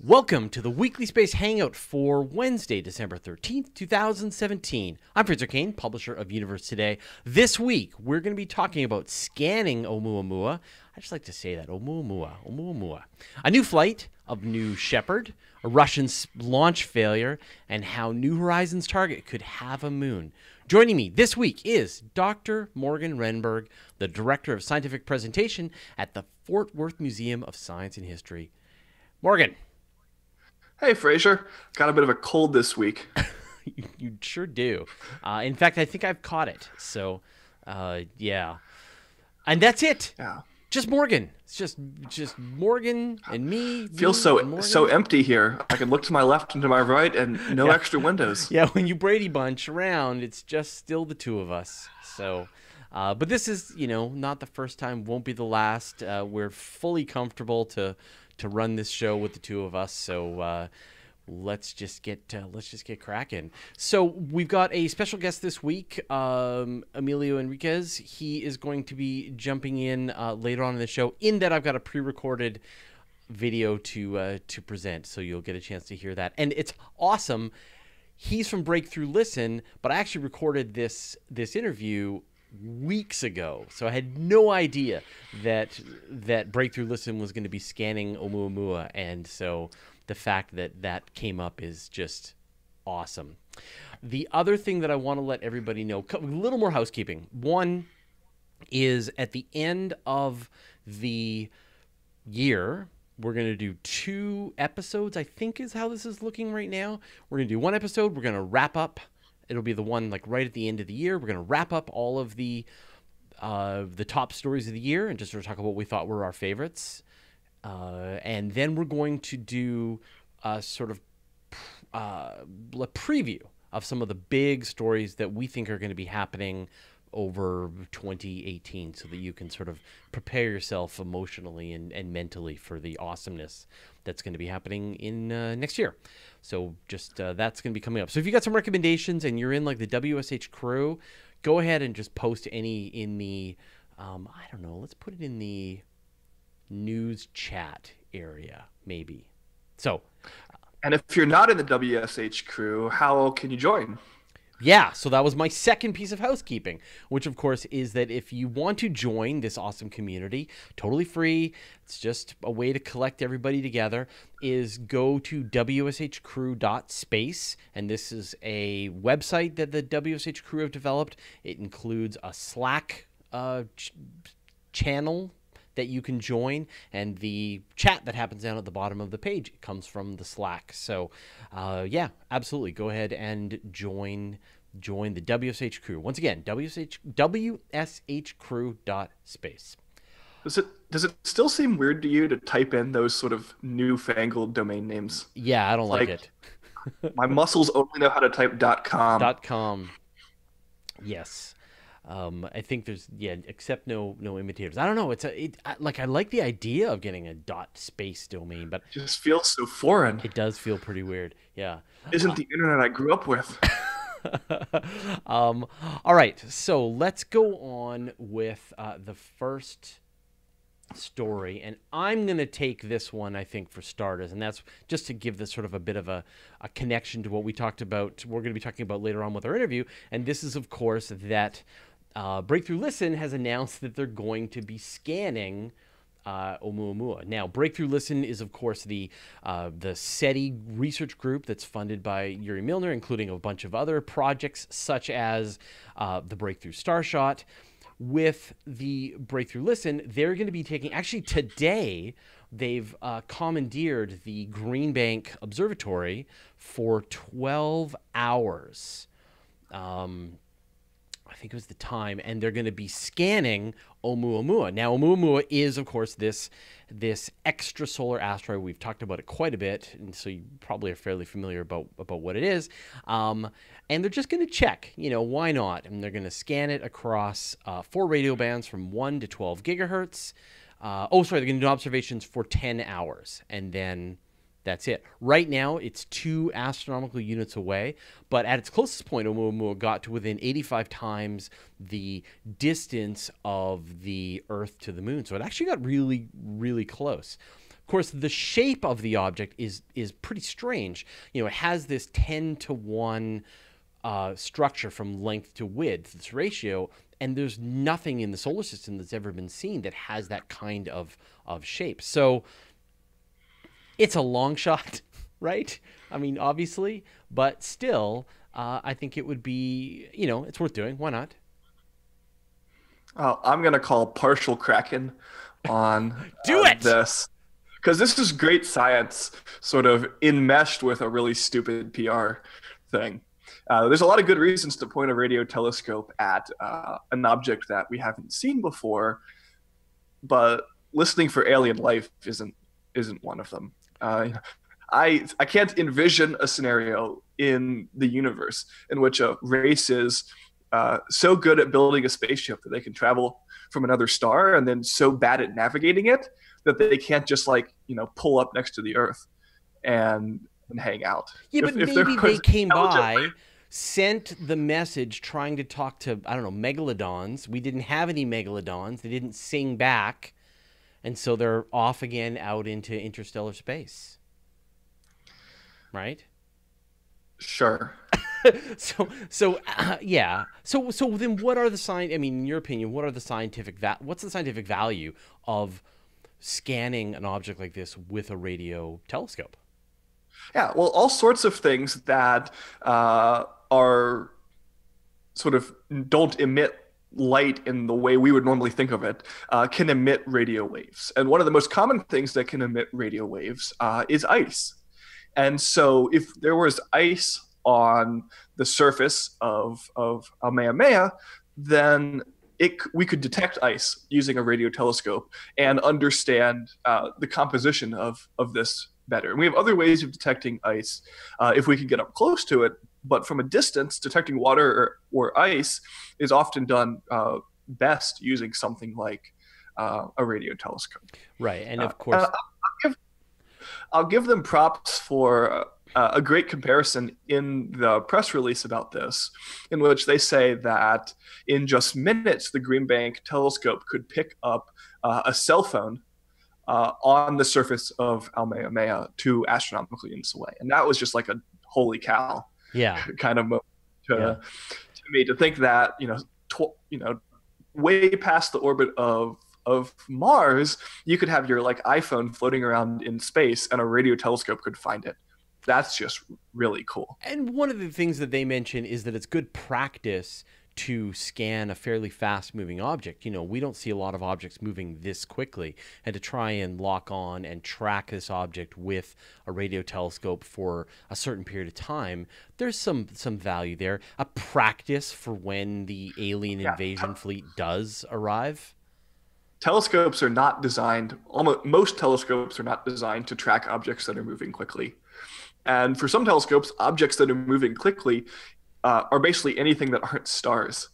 Welcome to the Weekly Space Hangout for Wednesday, December 13th, 2017. I'm Fraser Kane, publisher of Universe Today. This week, we're going to be talking about scanning Oumuamua. I just like to say that, Oumuamua. A new flight of New Shepard, a Russian launch failure, and how New Horizons' target could have a moon. Joining me this week is Dr. Morgan Renberg, the Director of Scientific Presentation at the Fort Worth Museum of Science and History. Morgan. Hey, Fraser. Got a bit of a cold this week. You sure do. In fact, I think I've caught it. So, yeah. And that's it. Yeah. Just Morgan. It's just Morgan and me. Feels so empty here. I can look to my left and to my right and no extra windows. Yeah, when you Brady Bunch around, it's just still the two of us. So, but this is, not the first time, won't be the last. We're fully comfortable to run this show with the two of us. So let's just get cracking. So we've got a special guest this week, Emilio Enriquez. He is going to be jumping in later on in the show. In that, I've got a pre-recorded video to present, so you'll get a chance to hear that. And it's awesome. He's from Breakthrough Listen, but I actually recorded this interview weeks ago, so I had no idea that Breakthrough Listen was going to be scanning Oumuamua, and so the fact that came up is just awesome. The other thing that I want to let everybody know, a little more housekeeping. One is at the end of the year, we're going to do 2 episodes, I think is how this is looking right now. We're going to do 1 episode. We're going to wrap up. It'll be the one like right at the end of the year. We're going to wrap up all of the top stories of the year and just sort of talk about what we thought were our favorites. And then we're going to do a sort of a preview of some of the big stories that we think are going to be happening over 2018, so that you can sort of prepare yourself emotionally and mentally for the awesomeness that's going to be happening in next year. So just that's going to be coming up. So if you got some recommendations and you're in like the WSH crew, go ahead and just post any in the, I don't know, let's put it in the news chat area, maybe. So. And if you're not in the WSH crew, how can you join? Yeah, so that was my second piece of housekeeping, which of course is that if you want to join this awesome community, totally free, it's just a way to collect everybody together, is go to wshcrew.space, and this is a website that the WSH crew have developed. It includes a Slack channel that you can join, and the chat that happens down at the bottom of the page comes from the Slack. So yeah, absolutely, go ahead and join the WSH crew. Once again, wshcrew.space. Does it still seem weird to you to type in those sort of newfangled domain names? Yeah, I don't like it. My muscles only know how to type .com. .com. Yes. I think there's, except no imitators. I don't know. I like the idea of getting a .space domain, but it just feels so foreign. It does feel pretty weird. Yeah. Isn't the internet I grew up with. All right. So let's go on with the first story, and I'm going to take this one, I think, for starters, and that's just to give this sort of a bit of a connection to what we talked about. We're going to be talking about later on with our interview, and this is, of course, that Breakthrough Listen has announced that they're going to be scanning Oumuamua. Now, Breakthrough Listen is, of course, the SETI research group that's funded by Yuri Milner, including a bunch of other projects such as the Breakthrough Starshot. With the Breakthrough Listen, they're going to be taking, actually today, they've commandeered the Green Bank Observatory for 12 hours. I think it was the time, and they're going to be scanning Oumuamua. Now, Oumuamua is, of course, this extrasolar asteroid. We've talked about it quite a bit, and so you probably are fairly familiar about what it is. And they're just going to check, why not? And they're going to scan it across 4 radio bands from 1 to 12 gigahertz. They're going to do observations for 10 hours, and then that's it. Right now, it's 2 astronomical units away, but at its closest point, Oumuamua got to within 85 times the distance of the Earth to the Moon. So it actually got really, really close. Of course, the shape of the object is pretty strange. You know, it has this 10-to-1 structure from length to width, this ratio, and there's nothing in the solar system that's ever been seen that has that kind of shape. So it's a long shot, right? I mean, obviously, but still, I think it would be, you know, it's worth doing. Why not? I'm gonna call partial Kraken on Do it! this, because this is great science, sort of enmeshed with a really stupid PR thing. There's a lot of good reasons to point a radio telescope at an object that we haven't seen before, but listening for alien life isn't one of them. I can't envision a scenario in the universe in which a race is so good at building a spaceship that they can travel from another star, and then so bad at navigating it that they can't just pull up next to the Earth and hang out. Yeah, but maybe they came by, sent the message trying to talk to, I don't know, megalodons. We didn't have any megalodons. They didn't sing back. And so they're off again out into interstellar space. Right? Sure. Yeah. So then what are the I mean, in your opinion, what's the scientific value of scanning an object like this with a radio telescope? Yeah, well, all sorts of things that are sort of don't emit light in the way we would normally think of it can emit radio waves. And one of the most common things that can emit radio waves is ice. And so if there was ice on the surface of Kamehameha, then we could detect ice using a radio telescope and understand the composition of this better. And we have other ways of detecting ice if we can get up close to it, but from a distance, detecting water or ice is often done best using something like a radio telescope. Right, and of course, I'll give them props for a great comparison in the press release about this, in which they say that in just minutes, the Green Bank telescope could pick up a cell phone on the surface of Kamehameha 2 astronomical units away. And that was just like a holy cow kind of moment to me, to think that, way past the orbit of Mars, you could have your iPhone floating around in space and a radio telescope could find it. That's just really cool. And one of the things that they mention is that it's good practice to scan a fairly fast-moving object. You know, we don't see a lot of objects moving this quickly, and to try and lock on and track this object with a radio telescope for a certain period of time, there's some value there. A practice for when the alien invasion fleet does arrive. Telescopes are not designed, most telescopes are not designed to track objects that are moving quickly. And for some telescopes, objects that are moving quickly are basically anything that aren't stars,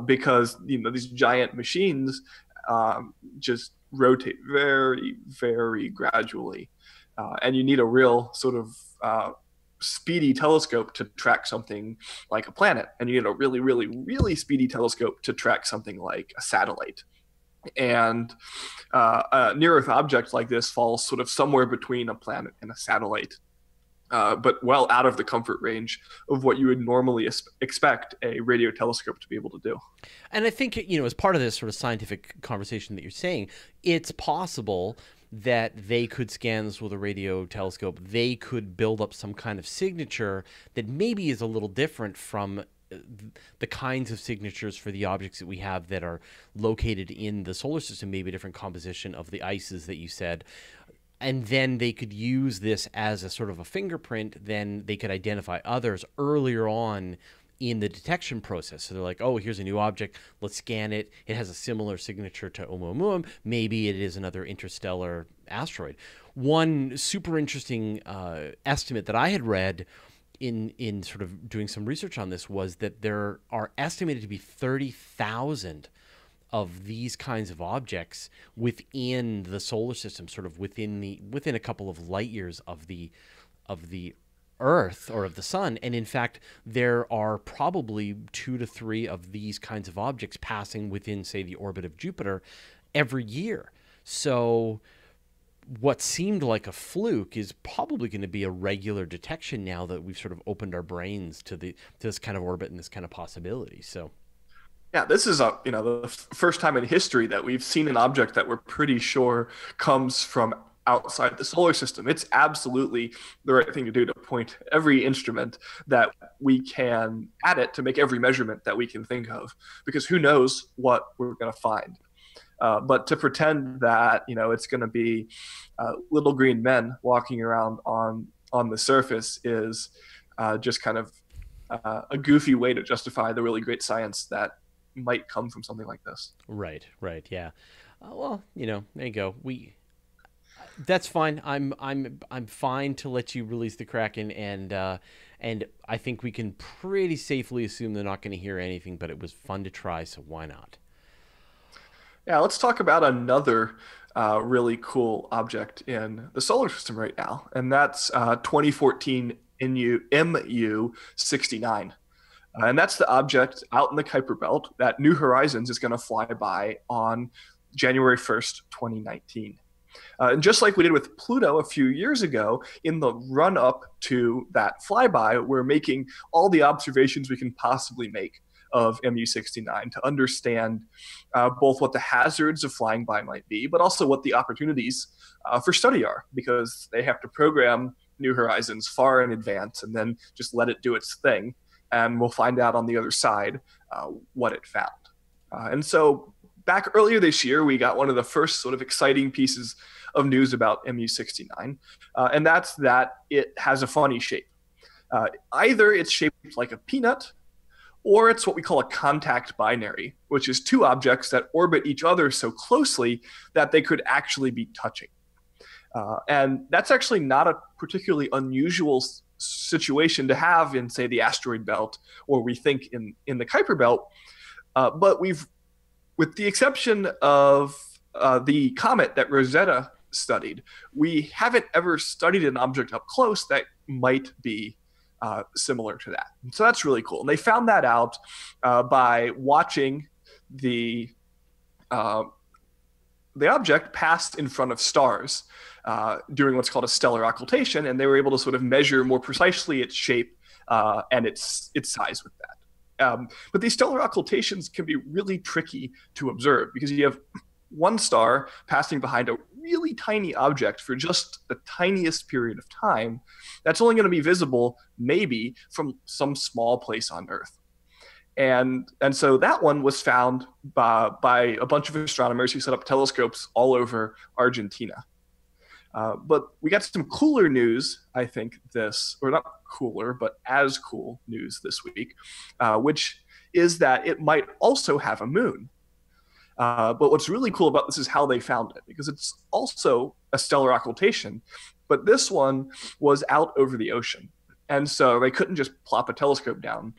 because these giant machines just rotate very, very gradually, and you need a real sort of speedy telescope to track something like a planet, and you need a really, really, really speedy telescope to track something like a satellite. And a near-Earth object like this falls sort of somewhere between a planet and a satellite, but well out of the comfort range of what you would normally expect a radio telescope to be able to do. And I think, as part of this sort of scientific conversation that you're saying, it's possible that they could scan this with a radio telescope. They could build up some kind of signature that maybe is a little different from the kinds of signatures for the objects that we have that are located in the solar system, maybe a different composition of the ices that you said. And then they could use this as a sort of a fingerprint. Then they could identify others earlier on in the detection process. So they're like, oh, here's a new object. Let's scan it. It has a similar signature to Oumuamua. Maybe it is another interstellar asteroid. One super interesting estimate that I had read in sort of doing some research on this was that there are estimated to be 30,000 of these kinds of objects within the solar system, sort of within a couple of light years of the Earth or of the sun. And in fact, there are probably 2 to 3 of these kinds of objects passing within, say, the orbit of Jupiter every year. So what seemed like a fluke is probably going to be a regular detection now that we've sort of opened our brains to this kind of orbit and this kind of possibility. So Yeah, this is the first time in history that we've seen an object that we're pretty sure comes from outside the solar system. It's absolutely the right thing to do to point every instrument that we can at it to make every measurement that we can think of, because who knows what we're going to find. But to pretend that it's going to be little green men walking around on the surface is just kind of a goofy way to justify the really great science that might come from something like this. Right, yeah. Well, there you go. That's fine. I'm fine to let you release the Kraken, and I think we can pretty safely assume they're not going to hear anything. But it was fun to try, so why not? Yeah, let's talk about another really cool object in the solar system right now, and that's 2014 MU-69. And that's the object out in the Kuiper Belt that New Horizons is going to fly by on January 1st, 2019. And just like we did with Pluto a few years ago, in the run-up to that flyby, we're making all the observations we can possibly make of MU-69 to understand both what the hazards of flying by might be, but also what the opportunities for study are, because they have to program New Horizons far in advance and then just let it do its thing. And we'll find out on the other side what it found. And so back earlier this year, we got one of the first sort of exciting pieces of news about MU-69, and that's that it has a funny shape. Either it's shaped like a peanut, or it's what we call a contact binary, which is two objects that orbit each other so closely that they could actually be touching. And that's actually not a particularly unusual situation to have in, say, the asteroid belt, or we think in the Kuiper Belt. But with the exception of the comet that Rosetta studied, we haven't ever studied an object up close that might be similar to that. And so that's really cool. And they found that out by watching the object passed in front of stars during what's called a stellar occultation, and they were able to sort of measure more precisely its shape and its size with that. But these stellar occultations can be really tricky to observe, because you have one star passing behind a really tiny object for just the tiniest period of time that's only going to be visible maybe from some small place on Earth. And so that one was found by a bunch of astronomers who set up telescopes all over Argentina. But we got some cooler news, I think, or not cooler, but as cool news this week, which is that it might also have a moon. But what's really cool about this is how they found it, because it's also a stellar occultation, but this one was out over the ocean. And so they couldn't just plop a telescope down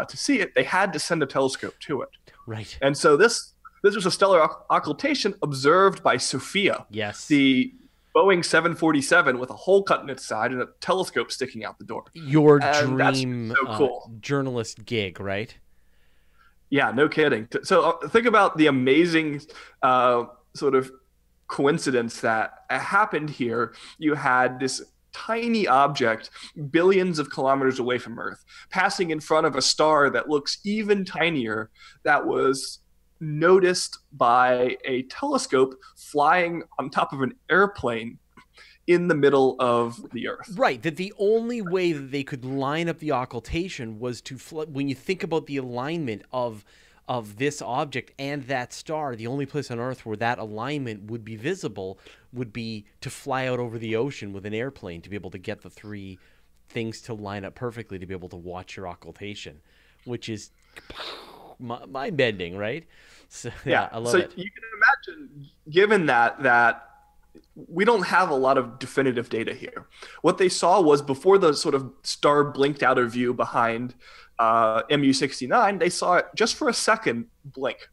to see it. They had to send a telescope to it. Right. And so this was a stellar occultation observed by SOFIA. Yes. The Boeing 747 with a hole cut in its side and a telescope sticking out the door. Your dream so cool. Journalist gig, right? Yeah, no kidding. So think about the amazing sort of coincidence that happened here. You had this tiny object billions of kilometers away from Earth passing in front of a star that looks even tinier, that was noticed by a telescope flying on top of an airplane in the middle of the Earth. Right, that the only way that they could line up the occultation was to when you think about the alignment of this object and that star, the only place on Earth where that alignment would be visible would be to fly out over the ocean with an airplane to be able to get the three things to line up perfectly to be able to watch your occultation, which is mind-bending, right? So, yeah, I love it. So you can imagine, given that we don't have a lot of definitive data here. What they saw was, before the sort of star blinked out of view behind MU-69, they saw it just for a second blink.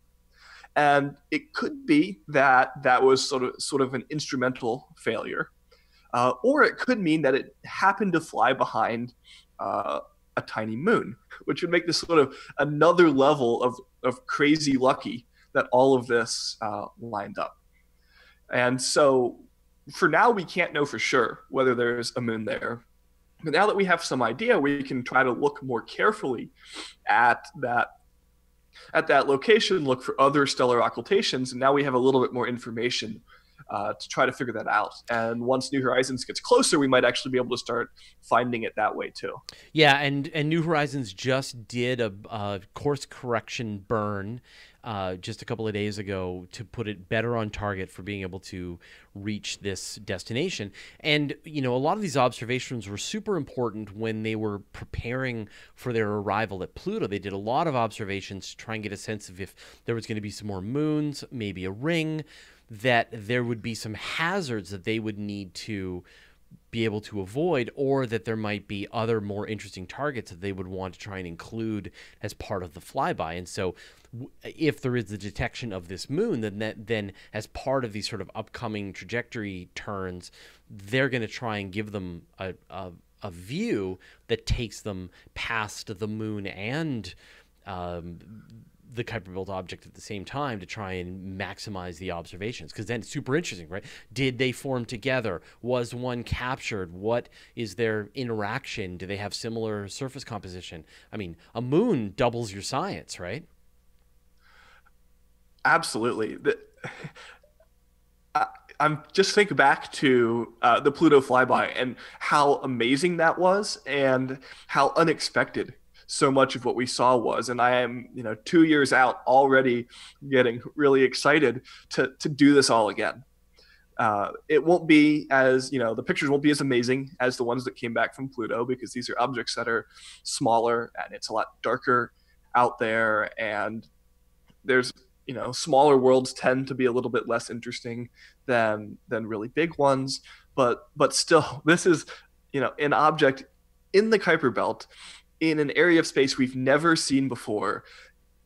And it could be that was sort of an instrumental failure. Or it could mean that it happened to fly behind a tiny moon, which would make this sort of another level of crazy lucky that all of this lined up. And so for now, we can't know for sure whether there's a moon there. But now that we have some idea, we can try to look more carefully at that location, look for other stellar occultations, and now we have a little bit more information to try to figure that out. And once New Horizons gets closer, we might actually be able to start finding it that way too. Yeah, and New Horizons just did a course correction burn just a couple of days ago to put it better on target for being able to reach this destination. And, you know, a lot of these observations were super important when they were preparing for their arrival at Pluto. They did a lot of observations to try and get a sense of if there was going to be some more moons, maybe a ring, that there would be some hazards that they would need to be able to avoid, or that there might be other more interesting targets that they would want to try and include as part of the flyby. And so if there is the detection of this moon, then as part of these sort of upcoming trajectory turns, they're going to try and give them a view that takes them past the moon and the Kuiper Belt object at the same time to try and maximize the observations, because then it's super interesting, right? Did they form together? Was one captured? What is their interaction? Do they have similar surface composition? I mean, a moon doubles your science, right? Absolutely. I'm just think back to the Pluto flyby and how amazing that was and how unexpected so much of what we saw was. And I am, 2 years out already getting really excited to do this all again. It won't be as, the pictures won't be as amazing as the ones that came back from Pluto, because these are objects that are smaller and it's a lot darker out there. And there's, smaller worlds tend to be a little bit less interesting than really big ones. But still, this is, an object in the Kuiper Belt in an area of space we've never seen before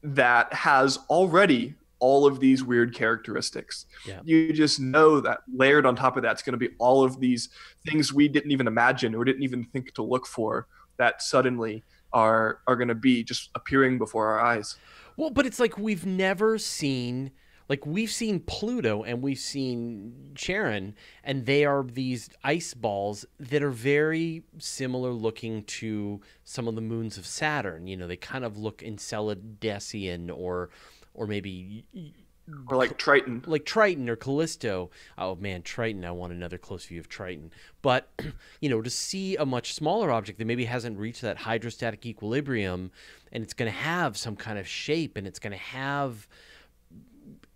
that has already all of these weird characteristics. Yeah. You just know that layered on top of that's going to be all of these things we didn't even imagine or didn't even think to look for that suddenly are going to be just appearing before our eyes. Well, but it's like we've never seen, like we've seen Pluto and we've seen Charon, and they are these ice balls that are very similar looking to some of the moons of Saturn. They kind of look Enceladesian or maybe... Or like Triton. Like Triton or Callisto. Oh, man, Triton. I want another close view of Triton. But, to see a much smaller object that maybe hasn't reached that hydrostatic equilibrium, and it's going to have some kind of shape, and it's going to have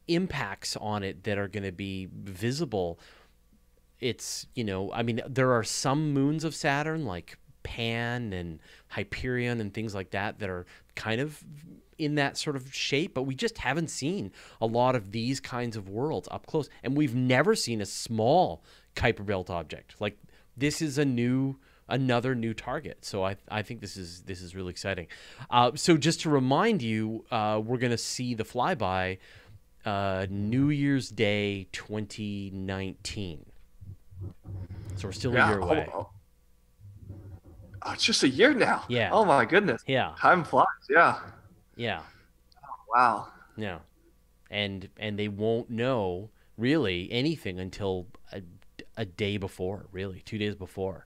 impacts on it that are going to be visible. It's, there are some moons of Saturn, like Pan and Hyperion and things like that are kind of in that sort of shape, but we just haven't seen a lot of these kinds of worlds up close. And we've never seen a small Kuiper Belt object. Like, this is another new target. So I think this is really exciting. So just to remind you, we're going to see the flyby New Year's Day 2019. So we're still a year away. Oh, it's just a year now. Yeah. Oh my goodness. Yeah. Time flies. Yeah. Yeah. Oh, wow. Yeah. And they won't know really anything until a day before, really, 2 days before.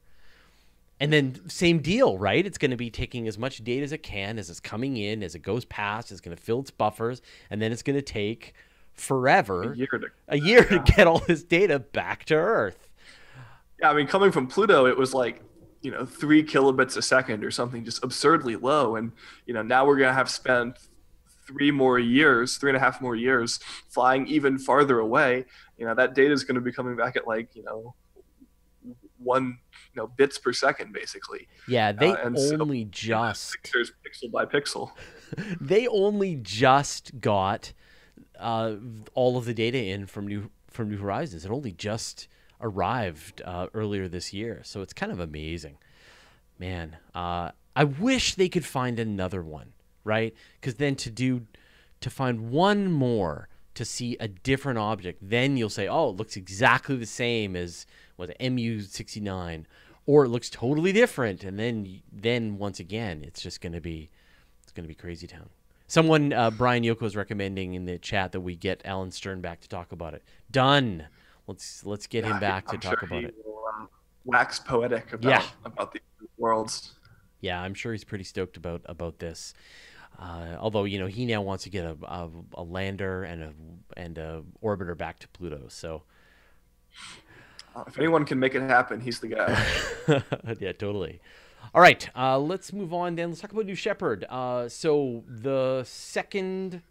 And then same deal, right? It's going to be taking as much data as it can as it's coming in, as it goes past. It's going to fill its buffers, and then it's going to take forever, a year to get all this data back to Earth. Yeah, I mean, coming from Pluto, it was like, 3 kilobits a second or something, just absurdly low. And, now we're going to have spent 3.5 more years flying even farther away. That data is going to be coming back at like, 1 bits per second, basically. Yeah, they only just pixel by pixel. They only just got all of the data in from New Horizons. It only just arrived earlier this year, so it's kind of amazing, man. I wish they could find another one, right? Because then to find one more to see a different object, then you'll say, oh, it looks exactly the same as MU-69, or it looks totally different, and then once again, it's going to be crazy town. Someone, Brian Yoko, is recommending in the chat that we get Alan Stern back to talk about it. Done. Let's get him back to I'm talk sure about he it. will wax poetic Yeah. about the worlds. Yeah, I'm sure he's pretty stoked about this. Although he now wants to get a lander and a orbiter back to Pluto. So If anyone can make it happen, he's the guy. yeah, totally. All right, let's move on then. Let's talk about New Shepard. So the second,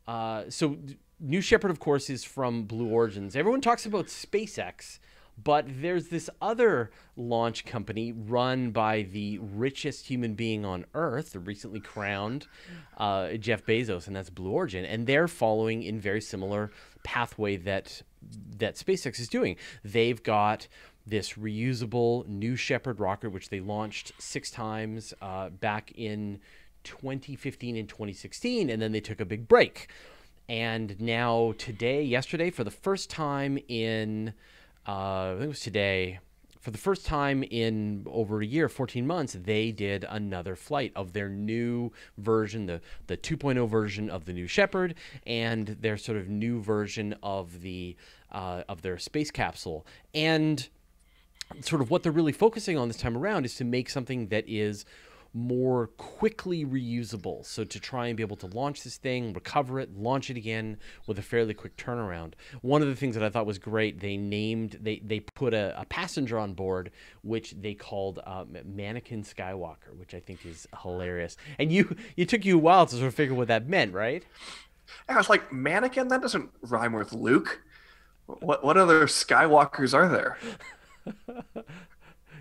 so New Shepard, of course, is from Blue Origins. Everyone talks about SpaceX, but there's this other launch company run by the richest human being on Earth, the recently crowned Jeff Bezos, and that's Blue Origin. And they're following in very similar pathway that SpaceX is doing. They've got this reusable New Shepard rocket, which they launched 6 times back in 2015 and 2016, and then they took a big break. And now yesterday, for the first time in, I think it was today, for the first time in over a year, 14 months, they did another flight of their new version, the 2.0 version of the New Shepard, and their sort of new version of their space capsule. And sort of what they're really focusing on this time around is to make something that is more quickly reusable. So to try and be able to launch this thing, recover it, launch it again with a fairly quick turnaround. One of the things that I thought was great, they put a passenger on board, which they called Mannequin Skywalker, which I think is hilarious. And it took you a while to sort of figure what that meant, right? I was like, mannequin? That doesn't rhyme with Luke. What other Skywalkers are there?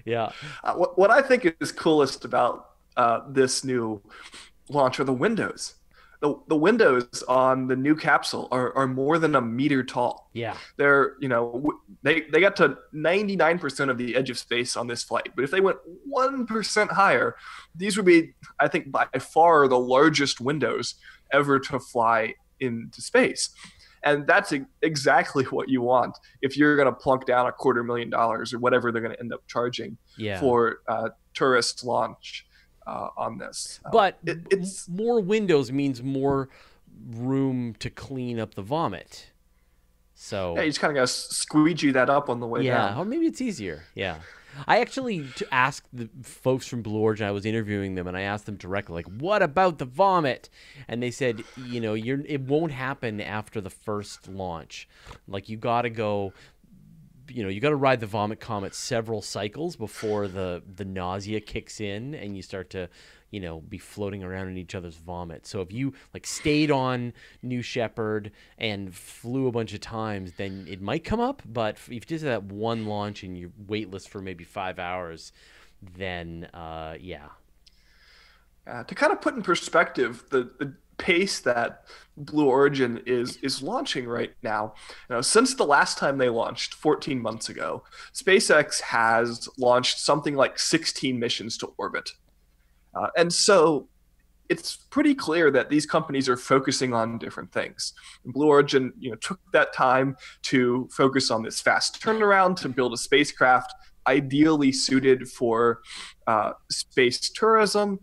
Yeah. What I think is coolest about this new launch are the windows. The windows on the new capsule are more than a meter tall. Yeah. They're, they got to 99% of the edge of space on this flight. But if they went 1% higher, these would be, I think, by far the largest windows ever to fly into space. And that's exactly what you want if you're going to plunk down $250,000 or whatever they're going to end up charging for tourist launch on this. But it's more windows means more room to clean up the vomit. So yeah, you just kind of got to squeegee that up on the way down. Yeah, or maybe it's easier. Yeah. I actually asked the folks from Blue Origin, I was interviewing them, and I asked them directly, like, what about the vomit? And they said, it won't happen after the first launch. Like, you got to go, you got to ride the vomit comet several cycles before the nausea kicks in and you start to, be floating around in each other's vomit. So if you stayed on New Shepard and flew a bunch of times, then it might come up. But if you did that one launch and you're weightless for maybe 5 hours, then yeah. To kind of put in perspective the pace that Blue Origin is launching right now, since the last time they launched 14 months ago, SpaceX has launched something like 16 missions to orbit. And so it's pretty clear that these companies are focusing on different things. And Blue Origin, took that time to focus on this fast turnaround to build a spacecraft ideally suited for space tourism,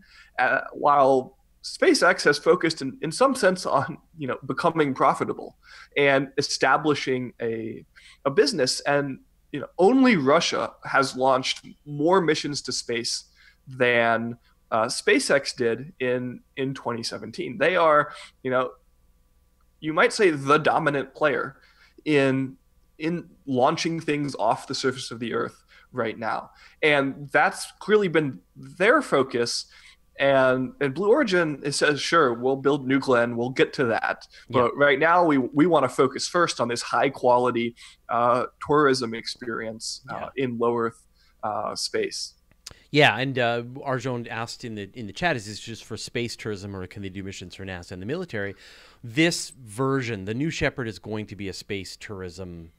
while SpaceX has focused in some sense on becoming profitable and establishing a business. And only Russia has launched more missions to space than SpaceX did in 2017. They are, you might say, the dominant player in launching things off the surface of the Earth right now, and that's clearly been their focus. And Blue Origin says, sure, we'll build New Glenn, we'll get to that, but right now we want to focus first on this high quality tourism experience in low Earth space. Yeah, and Arjun asked in the chat, is this just for space tourism or can they do missions for NASA and the military? This version, the New Shepard, is going to be a space tourism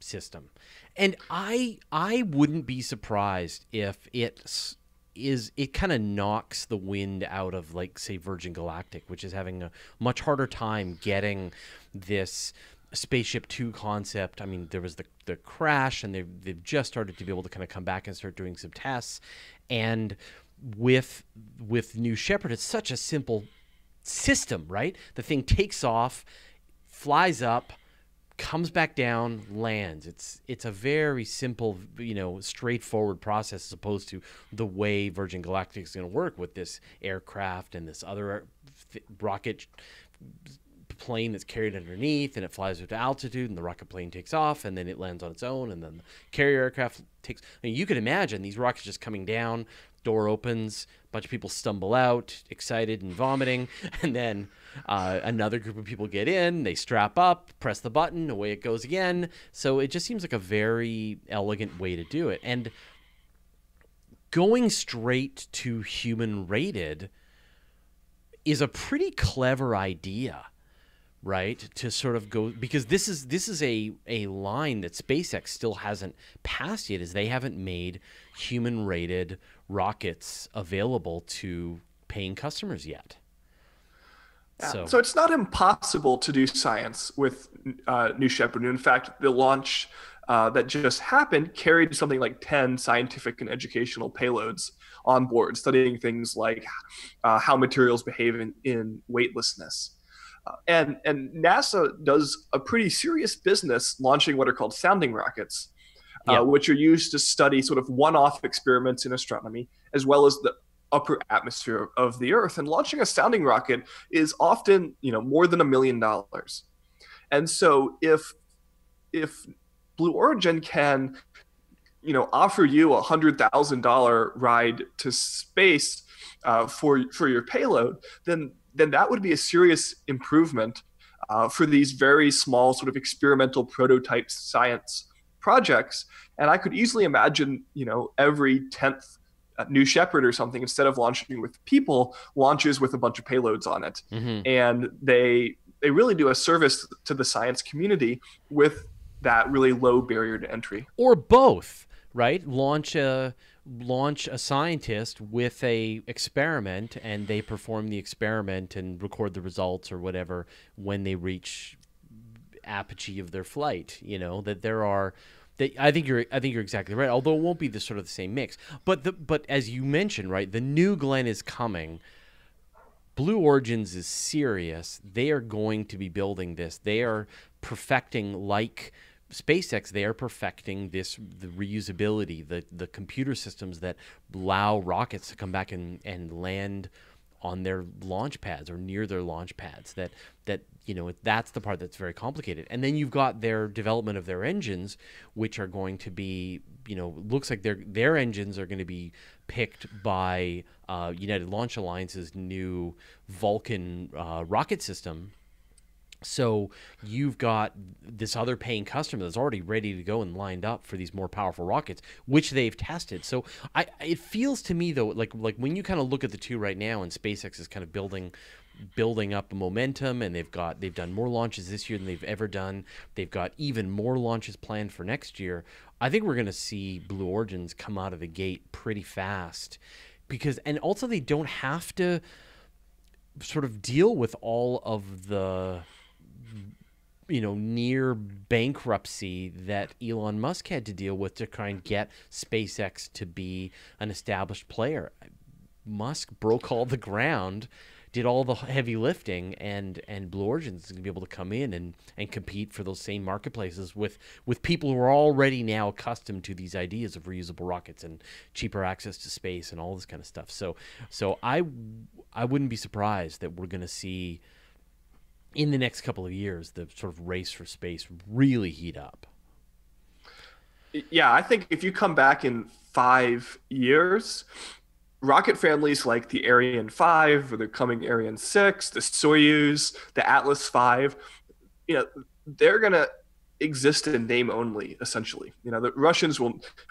system. And I wouldn't be surprised if it kind of knocks the wind out of, say, Virgin Galactic, which is having a much harder time getting this Spaceship Two concept. I mean, there was the crash, and they've just started to be able to kind of come back and start doing some tests. And with New Shepard, it's such a simple system, right? The thing takes off, flies up, comes back down, lands. It's a very simple, straightforward process as opposed to the way Virgin Galactic is going to work with this aircraft and this other rocket plane that's carried underneath, and it flies to altitude, and the rocket plane takes off, and then it lands on its own, and then the carrier aircraft takes. I mean, you could imagine these rockets just coming down, door opens, a bunch of people stumble out, excited and vomiting, and then another group of people get in, they strap up, press the button, away it goes again. So it just seems like a very elegant way to do it. And going straight to human rated is a pretty clever idea, right? To sort of go, because this is a line that SpaceX still hasn't passed yet, is they haven't made human rated rockets available to paying customers yet. Yeah. So it's not impossible to do science with New Shepard. In fact, the launch that just happened carried something like 10 scientific and educational payloads on board, studying things like how materials behave in weightlessness. And NASA does a pretty serious business launching what are called sounding rockets, which are used to study sort of one-off experiments in astronomy, as well as the upper atmosphere of the Earth. And launching a sounding rocket is often, more than $1 million. And so if Blue Origin can, offer you $100,000 ride to space for your payload, then that would be a serious improvement for these very small sort of experimental prototype science projects. And I could easily imagine, every 10th New Shepard or something, instead of launching with people, launches with a bunch of payloads on it. Mm-hmm. And they really do a service to the science community with that really low barrier to entry. Or both, right? Launch a scientist with a experiment, and they perform the experiment and record the results or whatever when they reach apogee of their flight. That there are. I think you're exactly right. Although it won't be the sort of the same mix. But as you mentioned, right, the new Glenn is coming. Blue Origins is serious. They are going to be building this. They are perfecting, like SpaceX, they are perfecting the reusability, the computer systems that allow rockets to come back and land on their launch pads or near their launch pads. That's the part that's very complicated. And then you've got their development of their engines, which are going to be, looks like their engines are going to be picked by United Launch Alliance's new Vulcan rocket system. So you've got this other paying customer that's already ready to go and lined up for these more powerful rockets, which they've tested. So it feels to me, though, like when you kind of look at the two right now, and SpaceX is kind of building up momentum, and they've done more launches this year than they've ever done. They've got even more launches planned for next year. I think we're going to see Blue Origins come out of the gate pretty fast, and also they don't have to sort of deal with all of the near bankruptcy that Elon Musk had to deal with to try and get SpaceX to be an established player. Musk broke all the ground, did all the heavy lifting, and Blue Origin is going to be able to come in and compete for those same marketplaces with people who are already now accustomed to these ideas of reusable rockets and cheaper access to space and all this kind of stuff. So I wouldn't be surprised that we're going to see in the next couple of years the sort of race for space really heat up. Yeah, I think if you come back in 5 years, rocket families like the Ariane 5 or the coming Ariane 6, the Soyuz, the Atlas 5, they're going to exist in name only, essentially. The Russians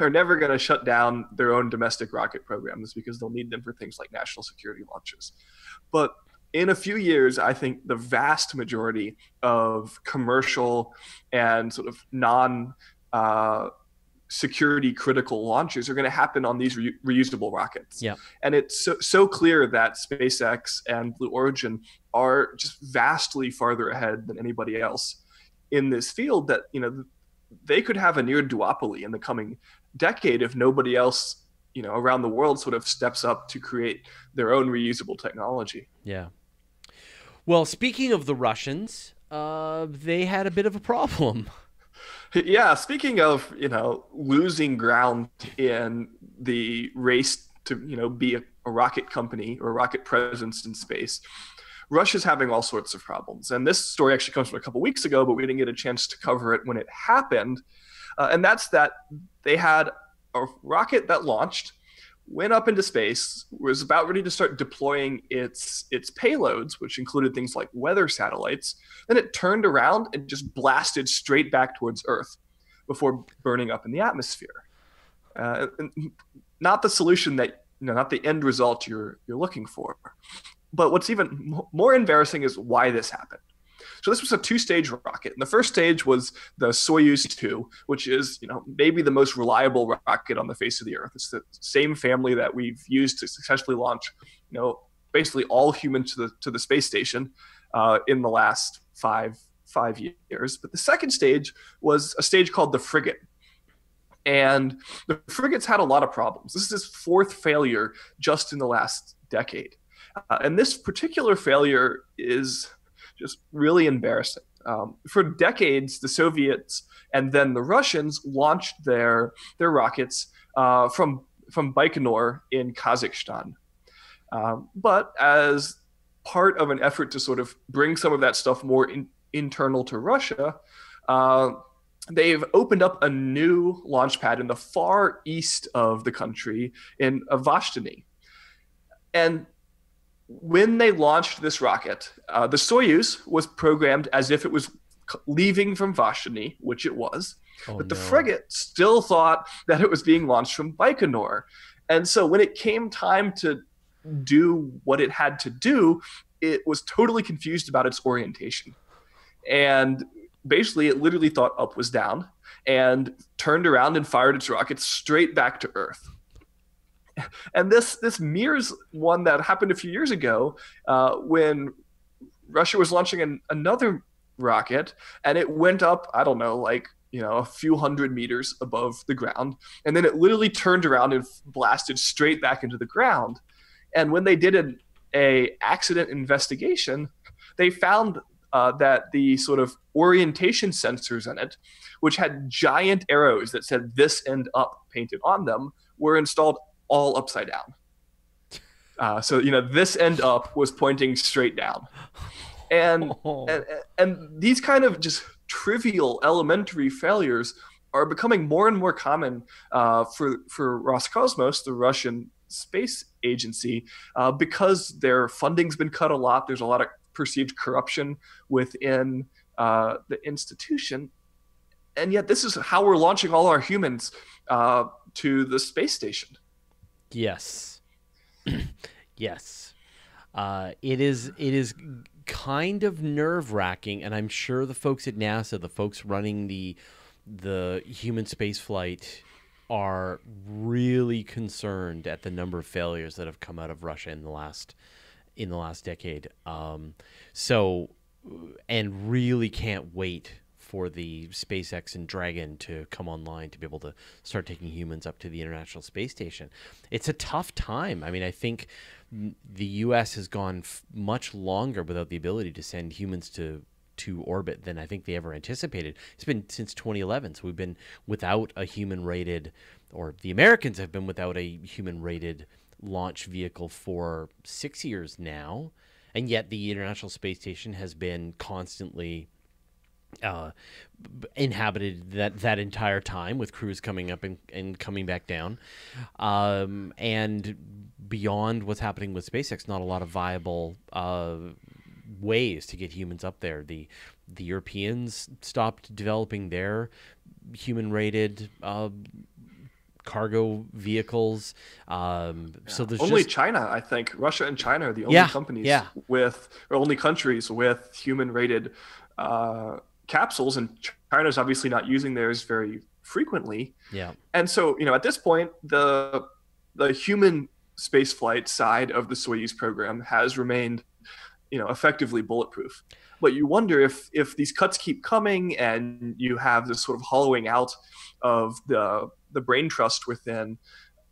are never going to shut down their own domestic rocket programs because they'll need them for things like national security launches. But in a few years, I think the vast majority of commercial and sort of non-security critical launches are going to happen on these reusable rockets. Yeah. And it's so clear that SpaceX and Blue Origin are just vastly farther ahead than anybody else in this field that, they could have a near duopoly in the coming decade if nobody else, around the world sort of steps up to create their own reusable technology. Yeah. Well, speaking of the Russians, they had a bit of a problem. Yeah, speaking of, losing ground in the race to, be a rocket company or rocket presence in space, Russia's having all sorts of problems. And this story actually comes from a couple weeks ago, but we didn't get a chance to cover it when it happened. And that's that they had a rocket that launched, went up into space, was about ready to start deploying its payloads, which included things like weather satellites. Then it turned around and just blasted straight back towards Earth before burning up in the atmosphere. Not the solution that, not the end result you're looking for. But what's even more embarrassing is why this happened. So this was a two-stage rocket. And the first stage was the Soyuz 2, which is, maybe the most reliable rocket on the face of the Earth. It's the same family that we've used to successfully launch, basically all humans to the space station in the last five years. But the second stage was a stage called the Frigate. And the frigate's had a lot of problems. This is its fourth failure just in the last decade. And this particular failure is just really embarrassing. For decades, the Soviets and then the Russians launched their rockets from Baikonur in Kazakhstan. But as part of an effort to sort of bring some of that stuff more internal to Russia, they've opened up a new launch pad in the far east of the country in Vostony. And when they launched this rocket, the Soyuz was programmed as if it was leaving from Vostony, which it was. But the frigate still thought that it was being launched from Baikonur. And so when it came time to do what it had to do, it was totally confused about its orientation. And basically, it literally thought up was down and turned around and fired its rockets straight back to Earth. And this mirrors one that happened a few years ago when Russia was launching another rocket, and it went up, I don't know, a few hundred meters above the ground. And then it literally turned around and blasted straight back into the ground. And when they did an accident investigation, they found that the sort of orientation sensors in it, which had giant arrows that said "this end up" painted on them, were installed all upside down. So this end up was pointing straight down, and these kind of just trivial elementary failures are becoming more and more common for Roscosmos, the Russian space agency, because their funding's been cut a lot. There's a lot of perceived corruption within the institution, and yet this is how we're launching all our humans to the space station. Yes. Yes. It is kind of nerve-wracking, and I'm sure the folks at NASA, the folks running the human space flight, are really concerned at the number of failures that have come out of Russia in the last decade. And really can't wait for the SpaceX and Dragon to come online to be able to start taking humans up to the International Space Station. It's a tough time. I mean, I think the U.S. has gone much longer without the ability to send humans to orbit than I think they ever anticipated. It's been since 2011, so we've been without a human-rated, or the Americans have been without a human-rated launch vehicle for 6 years now, and yet the International Space Station has been constantly inhabited that entire time, with crews coming up and coming back down, and beyond what's happening with SpaceX, not a lot of viable ways to get humans up there. The Europeans stopped developing their human-rated cargo vehicles. So there's only China, I think. Russia and China are the only only countries with human-rated capsules, and China's obviously not using theirs very frequently. Yeah. And so, at this point, the human spaceflight side of the Soyuz program has remained, effectively bulletproof. But you wonder if these cuts keep coming and you have this sort of hollowing out of the brain trust within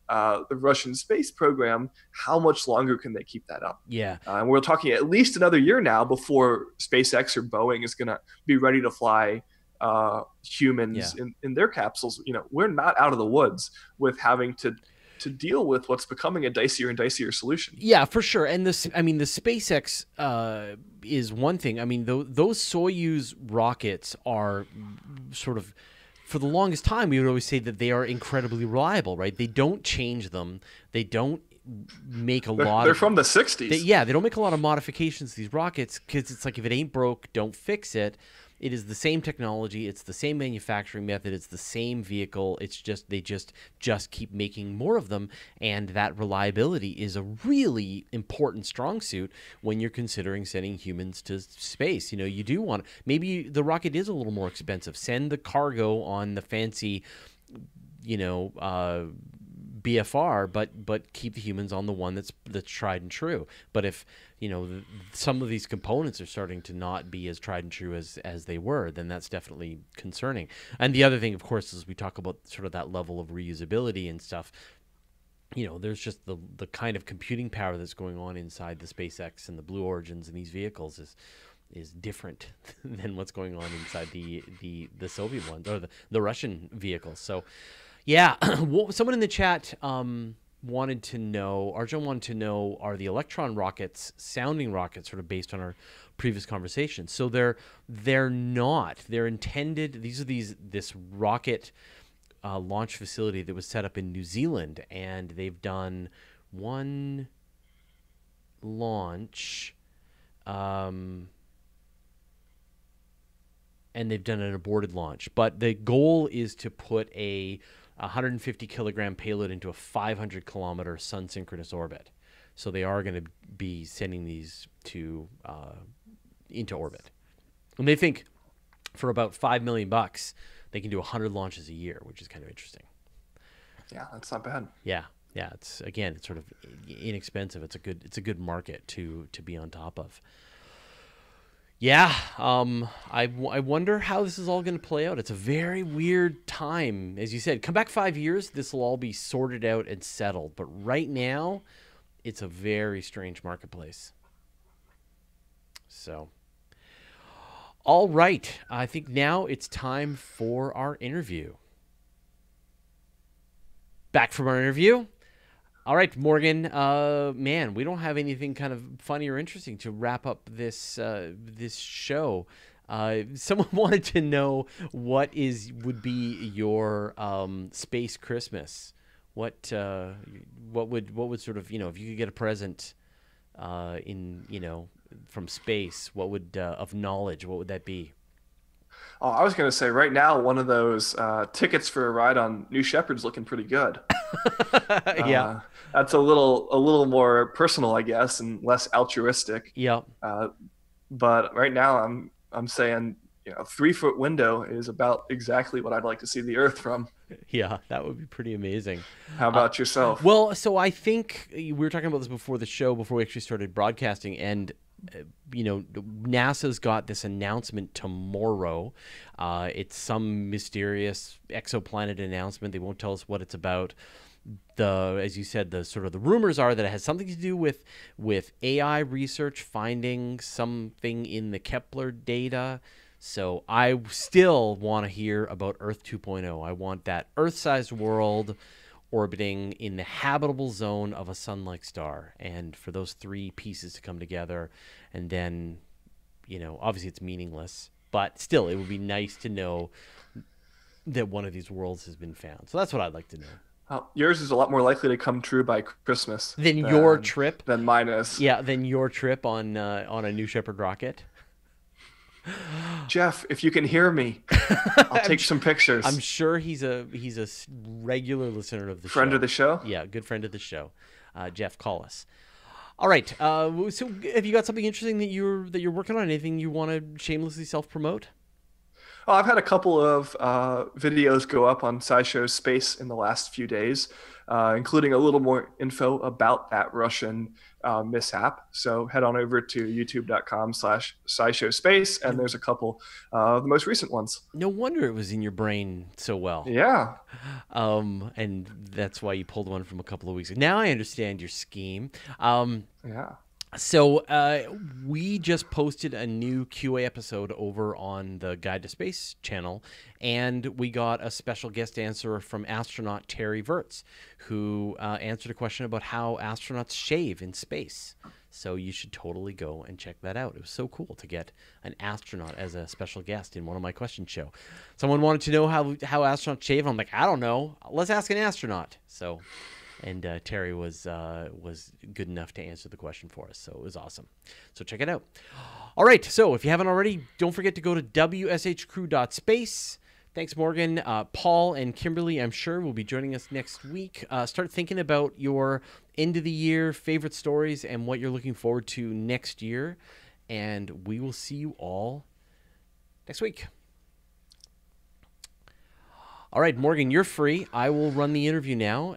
the Russian space program, how much longer can they keep that up? Yeah. And we're talking at least another year now before SpaceX or Boeing is going to be ready to fly humans in their capsules. We're not out of the woods with having to deal with what's becoming a dicier and dicier solution. Yeah, for sure. And the SpaceX is one thing. I mean, those Soyuz rockets are sort of, for the longest time, we would always say that they are incredibly reliable, right? They don't change them. They don't make They're from the 60s. They don't make a lot of modifications to these rockets, because it's like, if it ain't broke, don't fix it. It is the same technology. It's the same manufacturing method. It's the same vehicle. It's just they just keep making more of them, and that reliability is a really important strong suit when you're considering sending humans to space. You do want, maybe the rocket is a little more expensive. Send the cargo on the fancy, BFR, but keep the humans on the one that's tried and true. But if some of these components are starting to not be as tried and true as they were, then that's definitely concerning. And the other thing, of course, is we talk about sort of that level of reusability and stuff. There's just the kind of computing power that's going on inside the SpaceX and the Blue Origins and these vehicles is different than what's going on inside the Soviet ones, or the Russian vehicles. So yeah, someone in the chat wanted to know, Arjun wanted to know, are the Electron rockets sounding rockets, sort of based on our previous conversation? So they're not. They're intended. These are this rocket launch facility that was set up in New Zealand, and they've done one launch, and they've done an aborted launch. But the goal is to put a 150 kilogram payload into a 500 kilometer sun synchronous orbit. So they are going to be sending these into orbit. And they think for about $5 million, they can do 100 launches a year, which is kind of interesting. Yeah, that's not bad. Yeah. It's sort of inexpensive. It's a good market to be on top of. Yeah, I wonder how this is all going to play out. It's a very weird time. As you said, come back 5 years, this will all be sorted out and settled. But right now, it's a very strange marketplace. So, all right. I think now it's time for our interview. Back from our interview. All right, Morgan, man, we don't have anything kind of funny or interesting to wrap up this show. Someone wanted to know what would be your space Christmas. What would sort of, if you could get a present from space, what would of knowledge, what would that be? Oh, I was going to say right now, one of those tickets for a ride on New Shepard's looking pretty good. Yeah, that's a little more personal, I guess, and less altruistic. Yeah. But right now, I'm saying, a 3-foot window is about exactly what I'd like to see the Earth from. Yeah, that would be pretty amazing. How about yourself? Well, so I think we were talking about this before the show, before we actually started broadcasting, and NASA's got this announcement tomorrow. It's some mysterious exoplanet announcement. They won't tell us what it's about. As you said, the rumors are that it has something to do with AI research, finding something in the Kepler data. So I still want to hear about Earth 2.0. I want that Earth-sized world orbiting in the habitable zone of a sun-like star, and for those three pieces to come together, and then, obviously it's meaningless, but still, it would be nice to know that one of these worlds has been found. So that's what I'd like to know. Yours is a lot more likely to come true by Christmas than your trip. Than mine is. Yeah, than your trip on a New Shepard rocket. Jeff, if you can hear me, I'll take some pictures. I'm sure he's a regular listener of the friend show. of the show. Yeah, good friend of the show. Jeff, call us. All right. So, have you got something interesting that you're working on? Anything you want to shamelessly self-promote? Oh, I've had a couple of videos go up on SciShow's Space in the last few days. including a little more info about that Russian mishap. So head on over to youtube.com/SciShowSpace, and there's a couple of the most recent ones. No wonder it was in your brain so well. Yeah. And that's why you pulled one from a couple of weeks ago. Now I understand your scheme. Yeah. So we just posted a new QA episode over on the Guide to Space channel, and we got a special guest answer from astronaut Terry Virts, who answered a question about how astronauts shave in space. So you should totally go and check that out. It was so cool to get an astronaut as a special guest in one of my question show. Someone wanted to know how astronauts shave. I'm like, I don't know. Let's ask an astronaut. So... And Terry was good enough to answer the question for us, so it was awesome. So check it out. All right, so if you haven't already, don't forget to go to wshcrew.space. Thanks, Morgan. Paul and Kimberly, I'm sure, will be joining us next week. Start thinking about your end-of-the-year favorite stories and what you're looking forward to next year, and we will see you all next week. All right, Morgan, you're free. I will run the interview now.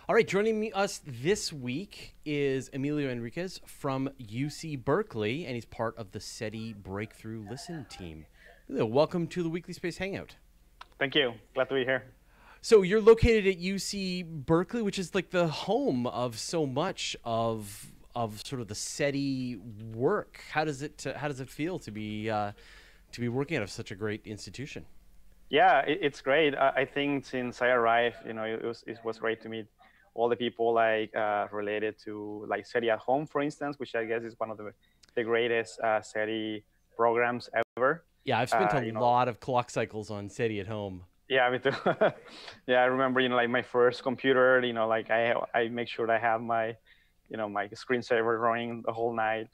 All right, joining us this week is Emilio Enriquez from UC Berkeley, and he's part of the SETI Breakthrough Listen team. Emilio, welcome to the Weekly Space Hangout. Thank you. Glad to be here. So you're located at UC Berkeley, which is like the home of so much of sort of the SETI work. How does it feel to be working out of such a great institution? Yeah, it's great. I think since I arrived, it was great to meet all the people like related to like SETI at Home, for instance, which I guess is one of the greatest SETI programs ever. Yeah, I've spent a lot of clock cycles on SETI at Home. Yeah, me too. Yeah, I remember, like my first computer, like I make sure I have my, my screensaver running the whole night,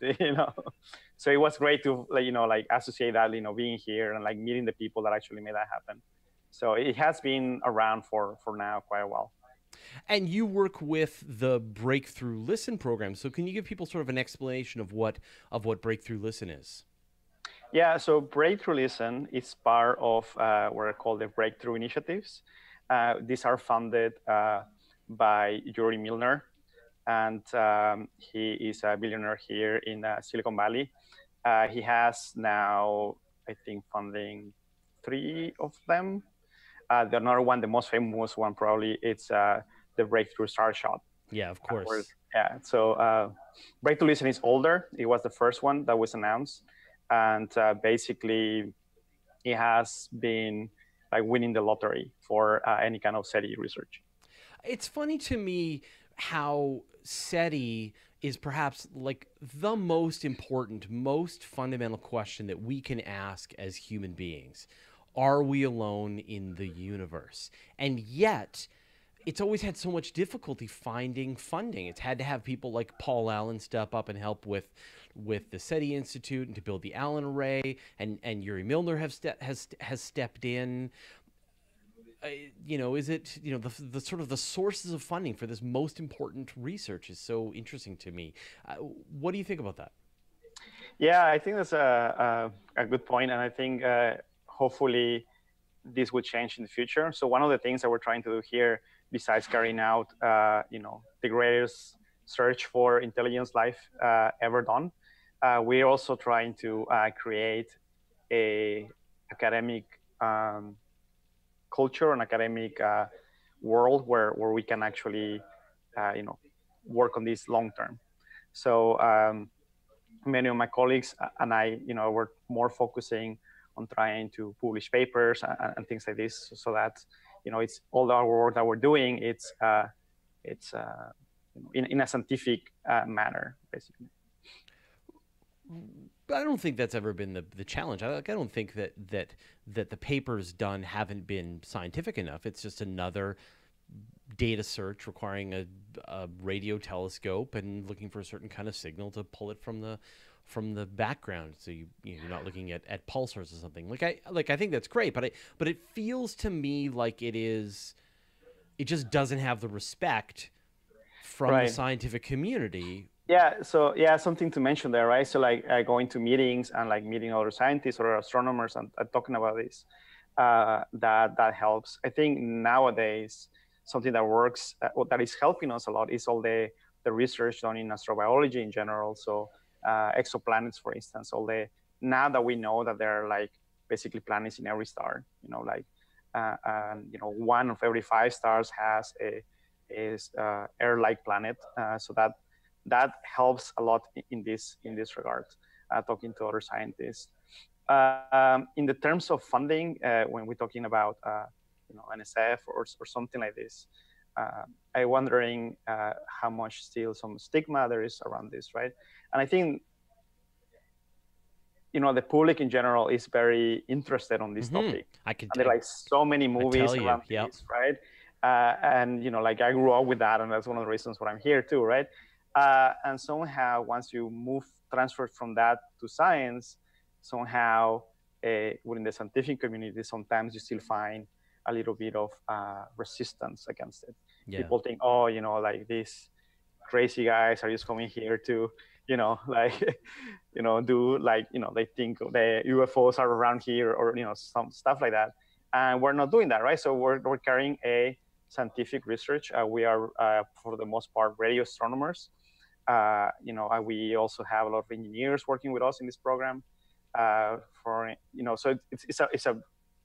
So it was great to, like associate that, being here and like meeting the people that actually made that happen. So it has been around for now quite a while. And you work with the Breakthrough Listen program. So can you give people sort of an explanation of what Breakthrough Listen is? Yeah, so Breakthrough Listen is part of what are called the Breakthrough Initiatives. These are funded by Yuri Milner, and he is a billionaire here in Silicon Valley. He has now, I think, funding 3 of them. The another one, the most famous one probably, it's the Breakthrough Starshot. Yeah, of course. Yeah, so Breakthrough Listen is older. It was the first one that was announced. And basically, it has been like winning the lottery for any kind of SETI research. It's funny to me how SETI is perhaps like the most important, most fundamental question that we can ask as human beings. Are we alone in the universe? And yet, it's always had so much difficulty finding funding. It's had to have people like Paul Allen step up and help with the SETI Institute and to build the Allen Array, and Yuri Milner has stepped in. Is it the sort of the sources of funding for this most important research is so interesting to me. What do you think about that? Yeah, I think that's a good point, and I think hopefully this will change in the future. So one of the things that we're trying to do here, besides carrying out the greatest search for intelligence life ever done, we're also trying to create a academic culture, an academic world where we can actually work on this long term. So many of my colleagues and I, we're more focusing on trying to publish papers and things like this, so that it's all our work that we're doing. It's in a scientific manner, basically. But I don't think that's ever been the challenge. I don't think that the papers done haven't been scientific enough. It's just another data search requiring a radio telescope and looking for a certain kind of signal to pull it from the background. So you're not looking at pulsars or something. I think that's great, but it feels to me like it just doesn't have the respect from the scientific community. Yeah, so yeah, something to mention there, right? So like going to meetings and like meeting other scientists or astronomers and talking about this. that helps. I think nowadays something that works, that is helping us a lot, is all the research done in astrobiology in general. So exoplanets, for instance, now that we know that there are like basically planets in every star, like you know, 1 of every 5 stars has a air-like planet. So that helps a lot in this regard. Talking to other scientists. In the terms of funding, when we're talking about you know, NSF or something like this, I'm wondering how much still some stigma there is around this, right? And I think, you know, the public in general is very interested on this topic. I can. And there are like so many movies around this, right? And you know, like I grew up with that, and that's one of the reasons why I'm here too, right? And somehow, once you transfer from that to science, somehow within the scientific community, sometimes you still find a little bit of resistance against it. Yeah. People think, oh, you know, like these crazy guys are just coming here to, you know, like, you know, do like, you know, they think the UFOs are around here, or, you know, some stuff like that. And we're not doing that, right? So we're carrying a scientific research. We are, for the most part, radio astronomers. You know, we also have a lot of engineers working with us in this program. For, you know, so it's a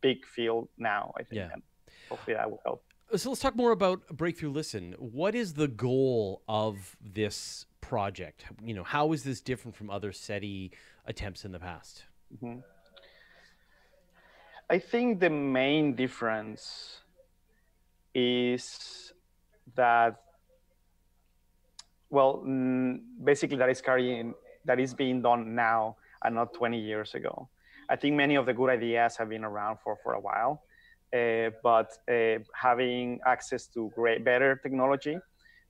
big field now, I think. Yeah. And hopefully that will help. So let's talk more about Breakthrough Listen. What is the goal of this project? You know, how is this different from other SETI attempts in the past? Mm-hmm. I think the main difference is that, well, basically that is being done now and not 20 years ago. I think many of the good ideas have been around for a while, but having access to better technology,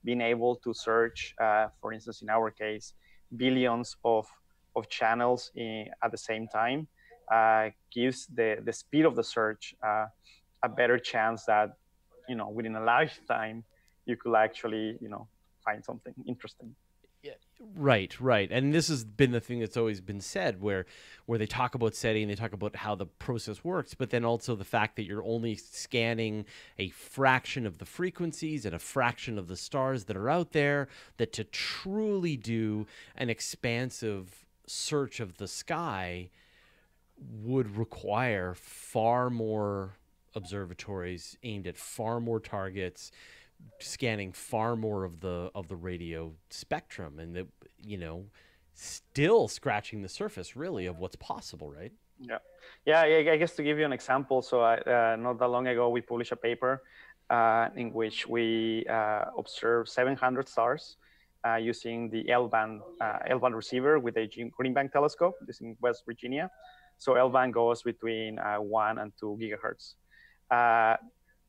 being able to search, for instance, in our case, billions of channels at the same time, gives the speed of the search a better chance that, you know, within a lifetime, you could actually, you know, find something interesting. Yeah, right. And this has been the thing that's always been said, where they talk about SETI and they talk about how the process works, but then also the fact that you're only scanning a fraction of the frequencies and a fraction of the stars that are out there, that to truly do an expansive search of the sky would require far more observatories aimed at far more targets, scanning far more of the radio spectrum, and that, you know, still scratching the surface really of what's possible, right? Yeah. I guess to give you an example, so not that long ago we published a paper in which we observed 700 stars using the L-band receiver with a Green Bank telescope. This is in West Virginia. So L-band goes between 1 and 2 gigahertz.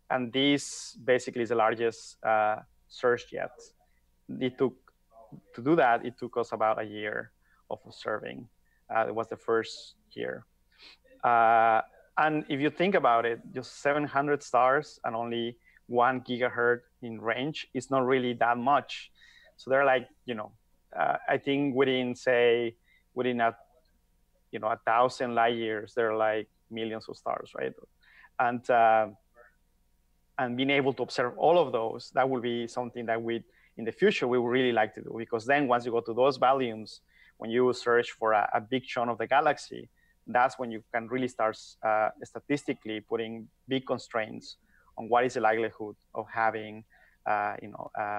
And this basically is the largest search yet. To do that, it took us about a year of observing. It was the first year. And if you think about it, just 700 stars and only 1 gigahertz in range is not really that much. So they're like, you know, I think within 1,000 light years, there are like millions of stars, right? And being able to observe all of those, that will be something that in the future, we would really like to do, because then once you go to those volumes, when you search for a big chunk of the galaxy, that's when you can really start statistically putting big constraints on what is the likelihood of having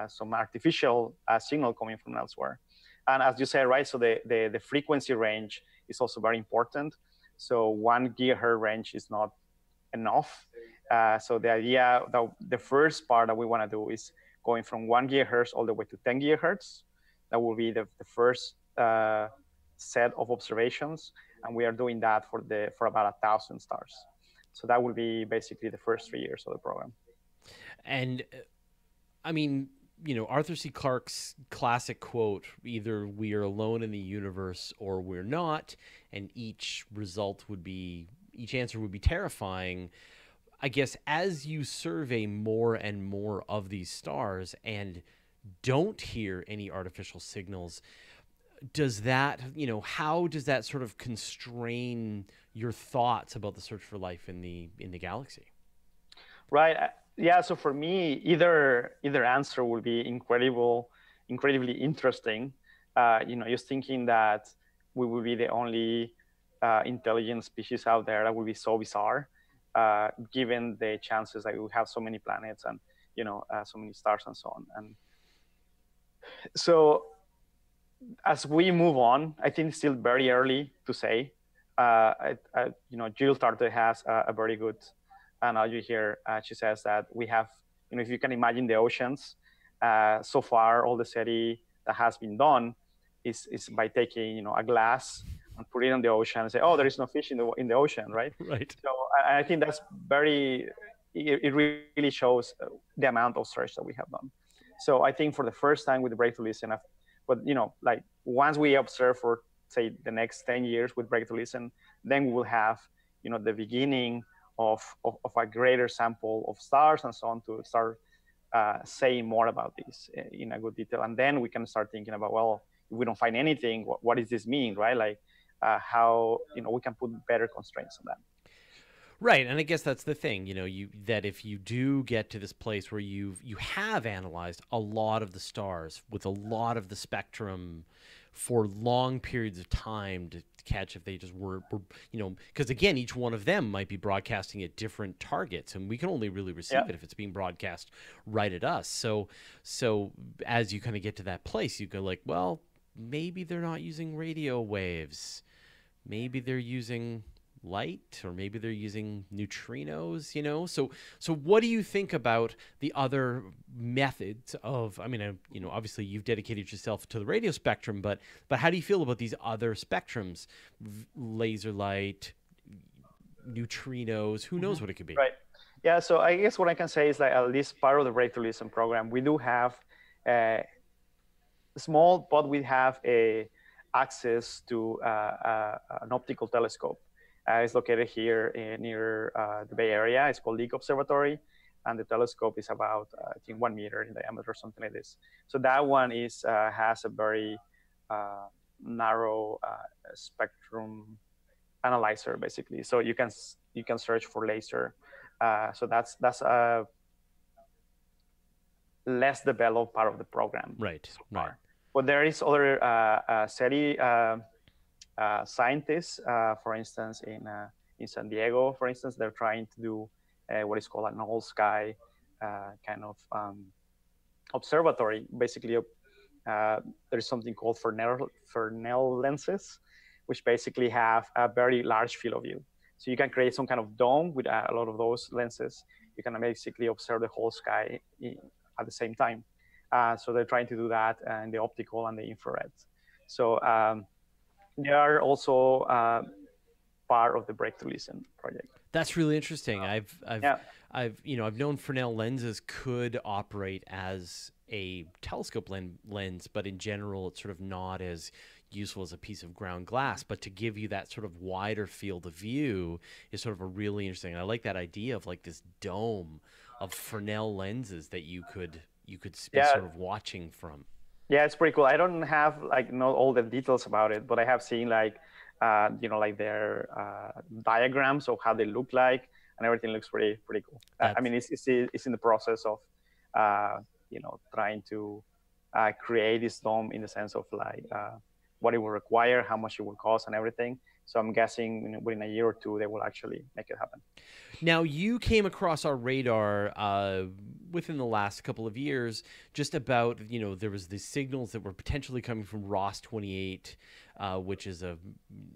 some artificial signal coming from elsewhere. And as you said, right, so the frequency range is also very important. So 1 gigahertz range is not enough. So the idea, the first part that we want to do is going from 1 gigahertz all the way to 10 gigahertz. That will be the first set of observations, and we are doing that for about 1,000 stars. So that will be basically the first 3 years of the program. And I mean, you know, Arthur C. Clarke's classic quote, either we are alone in the universe or we're not, and each answer would be terrifying. I guess as you survey more and more of these stars and don't hear any artificial signals, does that, how does that sort of constrain your thoughts about the search for life in the galaxy? Right. Yeah. So for me, either answer will be incredibly interesting. Just thinking that we will be the only intelligent species out there, that would be so bizarre, given the chances that we have so many planets and so many stars and so on. And so as we move on, I think it's still very early to say. Jill Tarter has a very good analogy here. She says that we have, if you can imagine the oceans, so far all the SETI that has been done is by taking a glass and put it in the ocean and say, oh, there is no fish in the ocean, right? Right. So I think that's it really shows the amount of search that we have done. So I think for the first time with the breakthrough listen, but like once we observe for say the next 10 years with breakthrough listen, then we will have the beginning of a greater sample of stars and so on to start saying more about this in a good detail. And then we can start thinking about, well, if we don't find anything, what does this mean, right? Like how we can put better constraints on that. Right, and I guess that's the thing, that if you do get to this place where you have analyzed a lot of the stars with a lot of the spectrum for long periods of time to catch if they just were because again, each one of them might be broadcasting at different targets, and we can only really receive it if it's being broadcast right at us. So as you kind of get to that place, you go like, well, maybe they're not using radio waves, maybe they're using light, or maybe they're using neutrinos, so what do you think about the other methods of, obviously you've dedicated yourself to the radio spectrum, but how do you feel about these other spectrums, laser light, neutrinos, who knows what it could be? Right. Yeah, so I guess what I can say is that at least part of the breakthrough listen program, we do have small, but we have access to an optical telescope. It's located here near the Bay Area. It's called Leak Observatory, and the telescope is about, I think, 1 meter in diameter or something like this. So that one has a very narrow spectrum analyzer, basically. So you can search for laser. So that's a less developed part of the program. Right. So right. But there is other SETI scientists, for instance, in San Diego, for instance, they're trying to do what is called an all sky kind of observatory. Basically, there's something called Fresnel lenses, which basically have a very large field of view. So you can create some kind of dome with a lot of those lenses. You can basically observe the whole sky at the same time. So they're trying to do that in the optical and the infrared. So they are also part of the Breakthrough Listen project. That's really interesting. I've known Fresnel lenses could operate as a telescope lens, but in general, it's sort of not as useful as a piece of ground glass. But to give you that sort of wider field of view is sort of a really interesting. I like that idea of like this dome of Fresnel lenses that you could be sort of watching from. Yeah, it's pretty cool. I don't have not all the details about it, but I have seen like their diagrams of how they look like, and everything looks pretty cool. I mean, it's in the process of trying to create this dome in the sense of like what it will require, how much it will cost, and everything. So I'm guessing within a year or two, they will actually make it happen. Now, you came across our radar within the last couple of years just about, there was the signals that were potentially coming from Ross 28, which is a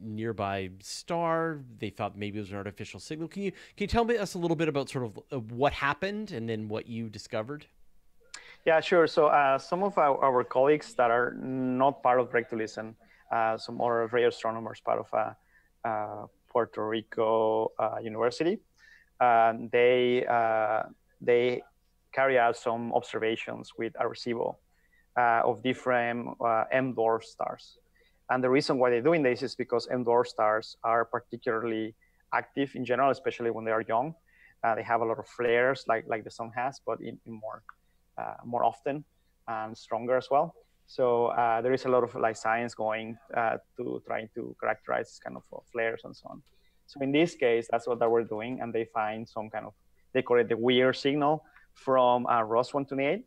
nearby star. They thought maybe it was an artificial signal. Can you tell us a little bit about sort of what happened and then what you discovered? Yeah, sure. So some of our colleagues that are not part of Breakthrough Listen, some other radio astronomers part of Puerto Rico University, they carry out some observations with Arecibo of different M dwarf stars. And the reason why they're doing this is because M dwarf stars are particularly active in general, especially when they are young. They have a lot of flares like the sun has, but in more often and stronger as well. So there is a lot of like science going to trying to characterize this kind of flares and so on. So in this case, that's what they were doing, and they find some kind of, they call it the weird signal from Ross 128,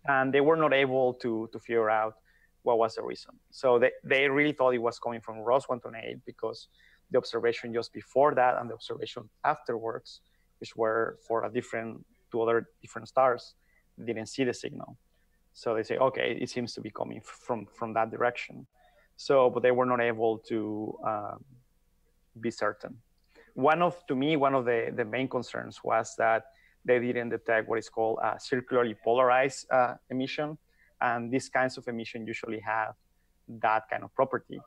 and they were not able to figure out what was the reason. So they really thought it was coming from Ross 128 because the observation just before that and the observation afterwards, which were for two other different stars, didn't see the signal. So they say, okay, it seems to be coming from that direction. So, but they were not able to be certain. To me, one of the main concerns was that they didn't detect what is called a circularly polarized emission. And these kinds of emission usually have that kind of property.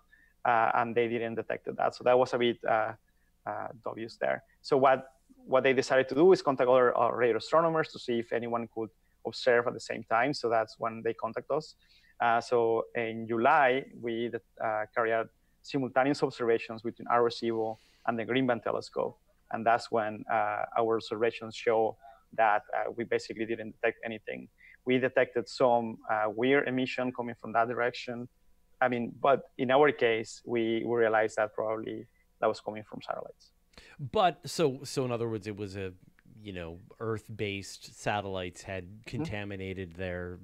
And they didn't detect that. So that was a bit obvious there. So what they decided to do is contact other radio astronomers to see if anyone could observe at the same time. So that's when they contact us. So in July, we carried out simultaneous observations between Arecibo and the Green Band telescope. And that's when our observations show that we basically didn't detect anything. We detected some weird emission coming from that direction. I mean, but in our case, we realized that probably that was coming from satellites. But so in other words, it was a, Earth-based satellites had contaminated their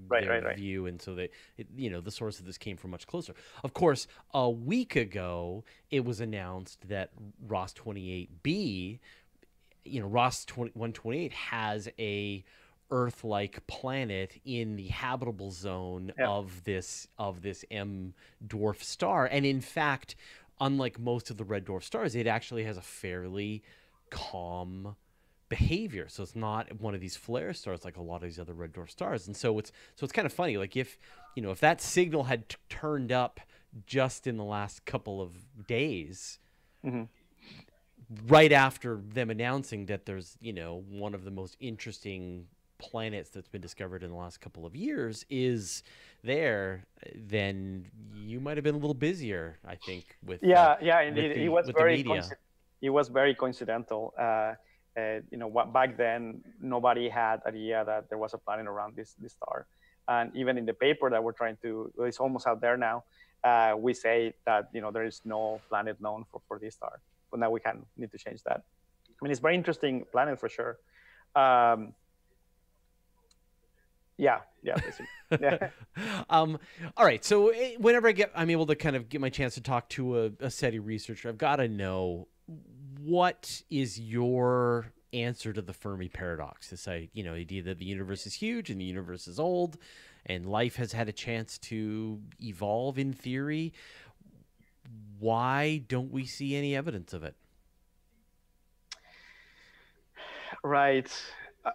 view, and so the source of this came from much closer. Of course, a week ago, it was announced that Ross 28b, Ross 128 has a Earth-like planet in the habitable zone of this M dwarf star, and in fact, unlike most of the red dwarf stars, it actually has a fairly calm behavior. So it's not one of these flare stars like a lot of these other red dwarf stars. And so it's kind of funny. Like if that signal had turned up just in the last couple of days, right after them announcing that there's, one of the most interesting planets that's been discovered in the last couple of years is there, then you might have been a little busier, I think, with it was very coincidental. Back then nobody had idea that there was a planet around this star, and even in the paper that we're trying to, it's almost out there now, we say that there is no planet known for this star, but now we need to change that. I mean, it's very interesting planet for sure. Basically. All right. So whenever I'm able to kind of get my chance to talk to a SETI researcher, I've got to know, what is your answer to the Fermi paradox? This idea that the universe is huge and the universe is old and life has had a chance to evolve in theory. Why don't we see any evidence of it? Right.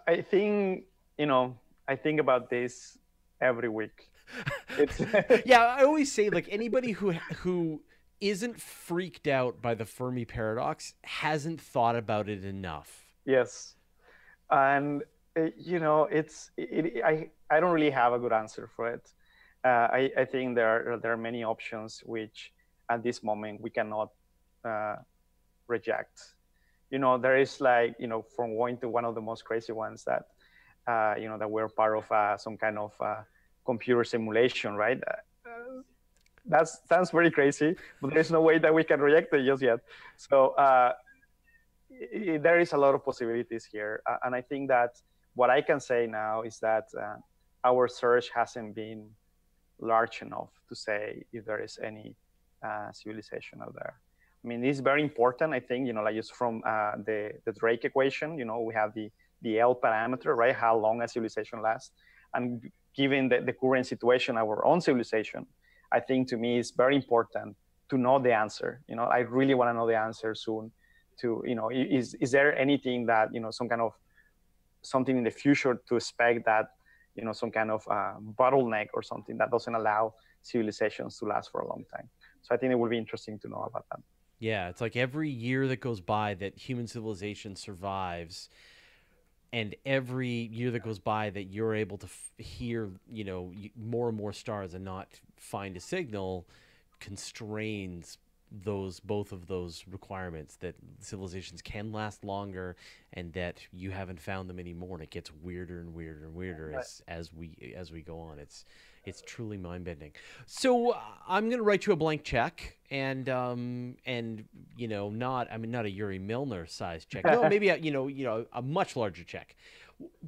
I think, I think about this every week. Yeah, I always say, like, anybody who isn't freaked out by the Fermi paradox hasn't thought about it enough. Yes. And, I don't really have a good answer for it. I think there are many options which at this moment we cannot reject. There is from going to one of the most crazy ones that, that we're part of some kind of computer simulation, right? That sounds very crazy, but there's no way that we can reject it just yet. So there is a lot of possibilities here. And I think that what I can say now is that our search hasn't been large enough to say if there is any civilization out there. I mean, it's very important, I think, like just from the Drake equation, we have the L parameter, right? How long a civilization lasts. And given the current situation, our own civilization, I think to me it's very important to know the answer. I really want to know the answer soon to, is there anything that, something in the future to expect that, some kind of bottleneck or something that doesn't allow civilizations to last for a long time. So I think it will be interesting to know about that. Yeah, it's like every year that goes by that human civilization survives, and every year that goes by that you're able to hear, more and more stars and not find a signal, constrains both of those requirements, that civilizations can last longer and that you haven't found them anymore, and it gets weirder and weirder and weirder as we go on. It's truly mind-bending. So I'm going to write you a blank check, and not a Yuri Milner size check. No, maybe a much larger check.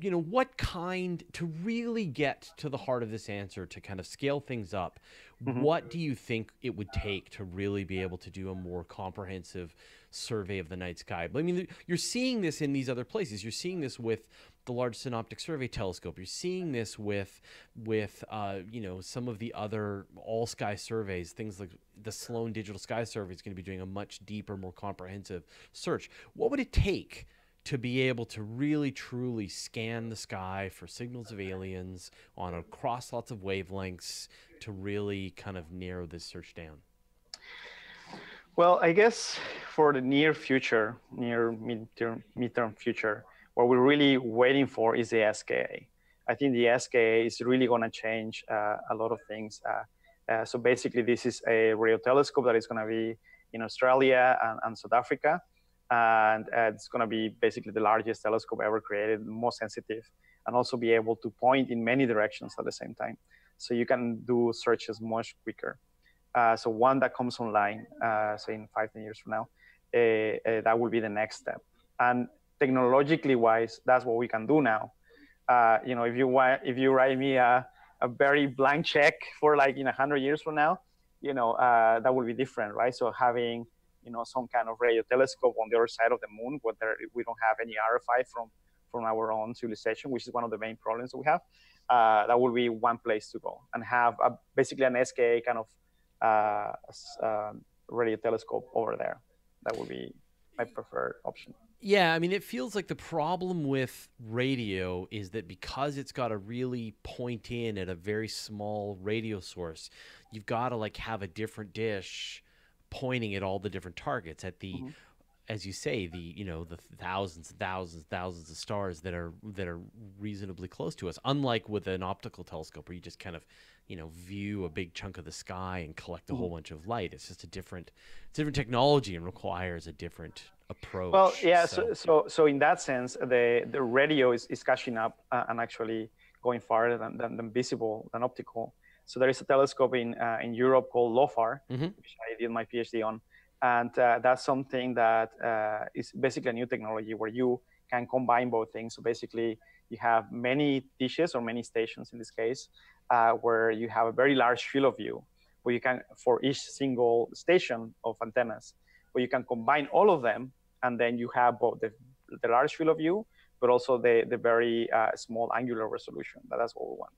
What kind, to really get to the heart of this answer, to kind of scale things up, what do you think it would take to really be able to do a more comprehensive survey of the night sky? I mean, you're seeing this in these other places. You're seeing this with the Large Synoptic Survey Telescope. You're seeing this with some of the other all-sky surveys, things like the Sloan Digital Sky Survey is going to be doing a much deeper, more comprehensive search. What would it take to be able to really, truly scan the sky for signals of aliens across lots of wavelengths to really kind of narrow this search down? Well, I guess for the near future, near midterm future, what we're really waiting for is the SKA. I think the SKA is really going to change a lot of things. So basically, this is a radio telescope that is going to be in Australia and South Africa. And it's going to be basically the largest telescope ever created, most sensitive, and also be able to point in many directions at the same time. So you can do searches much quicker. So one that comes online, say in 5-10 years from now, that will be the next step. And technologically wise, that's what we can do now. If you write me a very blank check for like in 100 years from now, that will be different, right? So having some kind of radio telescope on the other side of the moon, where we don't have any RFI from our own civilization, which is one of the main problems that we have. That will be one place to go and have basically an SKA kind of radio telescope over there. That would be my preferred option. Yeah, I mean, it feels like the problem with radio is that because it's got to really point in at a very small radio source, you've got to like have a different dish pointing at all the different targets at the, as you say, the thousands and thousands of stars that are reasonably close to us. Unlike with an optical telescope, where you just kind of view a big chunk of the sky and collect a whole bunch of light. It's just a different technology and requires a different approach. Well, yeah. So in that sense, the radio is catching up and actually going farther than visible, than optical. So there is a telescope in Europe called LOFAR, which I did my PhD on. And that's something that is basically a new technology where you can combine both things. So basically, you have many dishes or many stations in this case, where you have a very large field of view, where you can, for each single station of antennas, where you can combine all of them, and then you have both the large field of view, but also the very small angular resolution. That's what we want.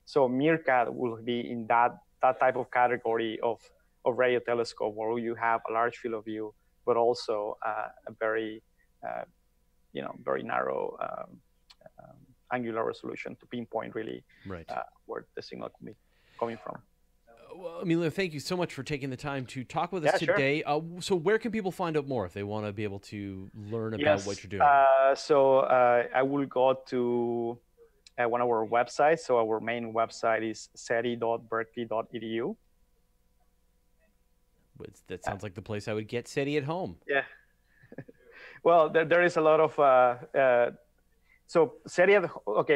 So MeerKAT will be in that type of category of radio telescope, where you have a large field of view, but also a very very narrow angular resolution to pinpoint really where the signal could be coming from. Well, Emilio, thank you so much for taking the time to talk with us today. Sure. So where can people find out more if they want to be able to learn about what you're doing? I will go to one of our websites. So our main website is seti.berkeley.edu. That sounds like the place I would get SETI at home. Yeah. Well, there is a lot of so SETI.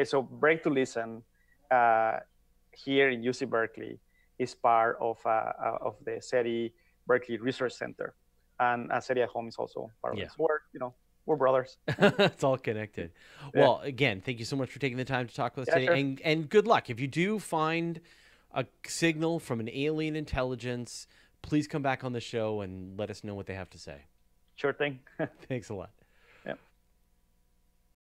So Break to Listen here in UC Berkeley is part of the SETI Berkeley Research Center, and SETI at Home is also part of it. So we're brothers. It's all connected. Yeah. Well, again, thank you so much for taking the time to talk with us today, sure. and good luck. If you do find a signal from an alien intelligence, please come back on the show and let us know what they have to say. Sure thing. Thanks a lot.